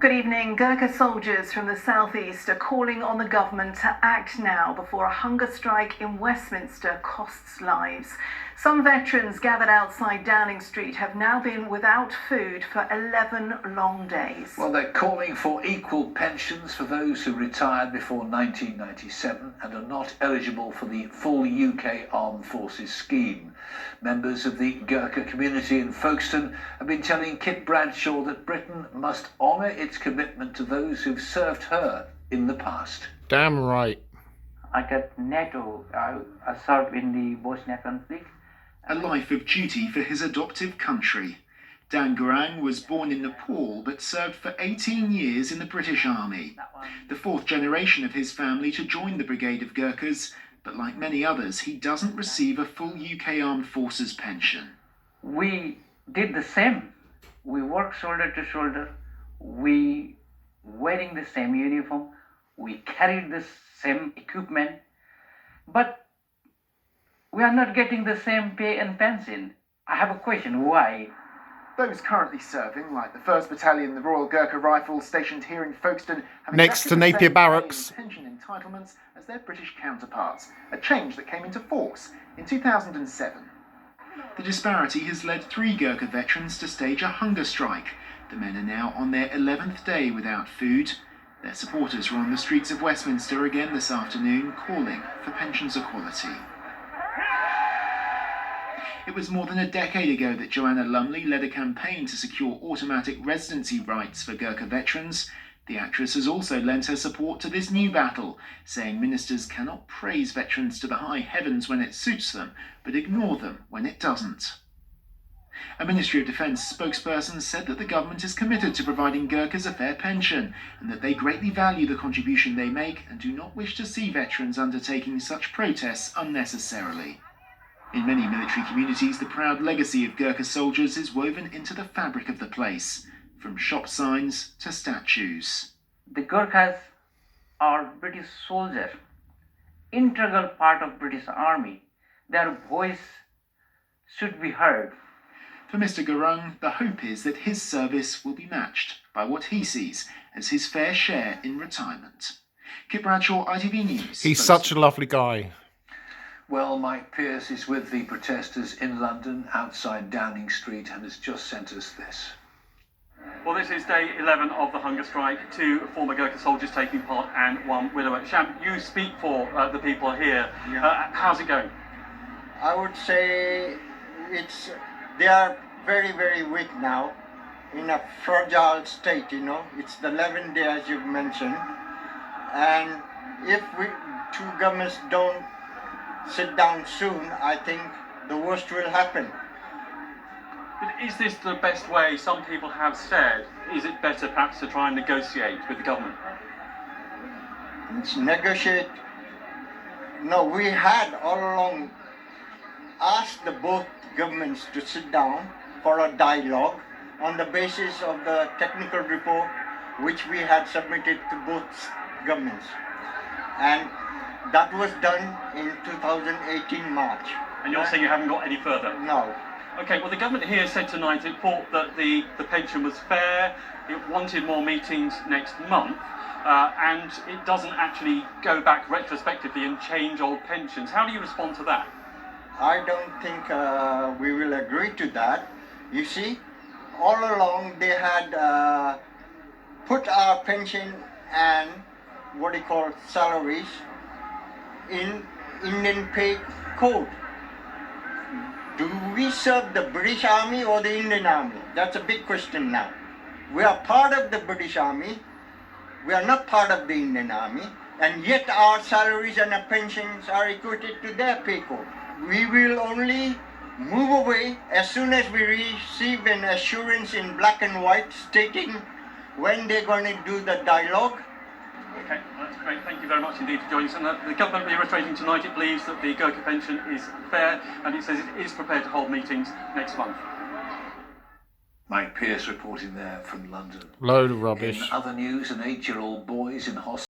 Good evening. Gurkha soldiers from the southeast are calling on the government to act now before a hunger strike in Westminster costs lives. Some veterans gathered outside Downing Street have now been without food for 11 long days. Well, they're calling for equal pensions for those who retired before 1997 and are not eligible for the full UK Armed Forces scheme. Members of the Gurkha community in Folkestone have been telling Kit Bradshaw that Britain must honour its commitment to those who've served her in the past. Damn right. I got NATO. I served in the Bosnia conflict. A life of duty for his adoptive country. Dan Gurkhas was born in Nepal but served for 18 years in the British Army. The fourth generation of his family to join the Brigade of Gurkhas, but like many others, he doesn't receive a full UK Armed Forces pension. We did the same. We worked shoulder to shoulder. We wearing the same uniform. We carried the same equipment. But we are not getting the same pay and pension. I have a question. Why? Those currently serving, like the 1st Battalion, the Royal Gurkha Rifles, stationed here in Folkestone, have Next exactly to the Napier same pay Barracks. and pension entitlements as their British counterparts, a change that came into force in 2007. The disparity has led 3 Gurkha veterans to stage a hunger strike. The men are now on their 11th day without food. Their supporters were on the streets of Westminster again this afternoon, calling for pensions equality. It was more than a decade ago that Joanna Lumley led a campaign to secure automatic residency rights for Gurkha veterans. The actress has also lent her support to this new battle, saying ministers cannot praise veterans to the high heavens when it suits them, but ignore them when it doesn't. A Ministry of Defence spokesperson said that the government is committed to providing Gurkhas a fair pension, and that they greatly value the contribution they make and do not wish to see veterans undertaking such protests unnecessarily. In many military communities, the proud legacy of Gurkha soldiers is woven into the fabric of the place, from shop signs to statues. The Gurkhas are British soldiers, integral part of British Army. Their voice should be heard. For Mr. Gurkhas, the hope is that his service will be matched by what he sees as his fair share in retirement. Kit Bradshaw, ITV News. He's such a lovely guy. Well, Mike Pearce is with the protesters in London outside Downing Street and has just sent us this. Well, this is day 11 of the hunger strike. 2 former Gurkha soldiers taking part and 1 widower. Sham, you speak for the people here. How's it going? I would say they are very, very weak now, in a fragile state, It's the 11th day, as you've mentioned. And if two governments don't sit down soon, I think the worst will happen. But is this the best way? Some people have said, is it better perhaps to try and negotiate with the government? Let's negotiate. No, we had all along asked the both governments to sit down for a dialogue on the basis of the technical report which we had submitted to both governments. And that was done in 2018 March. And you're saying you haven't got any further? No. Okay, well the government here said tonight it thought that the pension was fair, it wanted more meetings next month, and it doesn't actually go back retrospectively and change old pensions. How do you respond to that? I don't think we will agree to that. You see, all along they had put our pension and salaries in Indian pay code. Do we serve the British Army or the Indian Army? That's a big question now. We are part of the British Army. We are not part of the Indian Army. And yet our salaries and our pensions are equated to their pay code. We will only move away as soon as we receive an assurance in black and white stating when they're going to do the dialogue. Okay, well, that's great. Thank you very much indeed for joining us. And the government reiterating tonight it believes that the Gurkha pension is fair, and it says it is prepared to hold meetings next month. Mike Pearce reporting there from London. Load of rubbish. In other news, an 8-year-old boy is in hospital.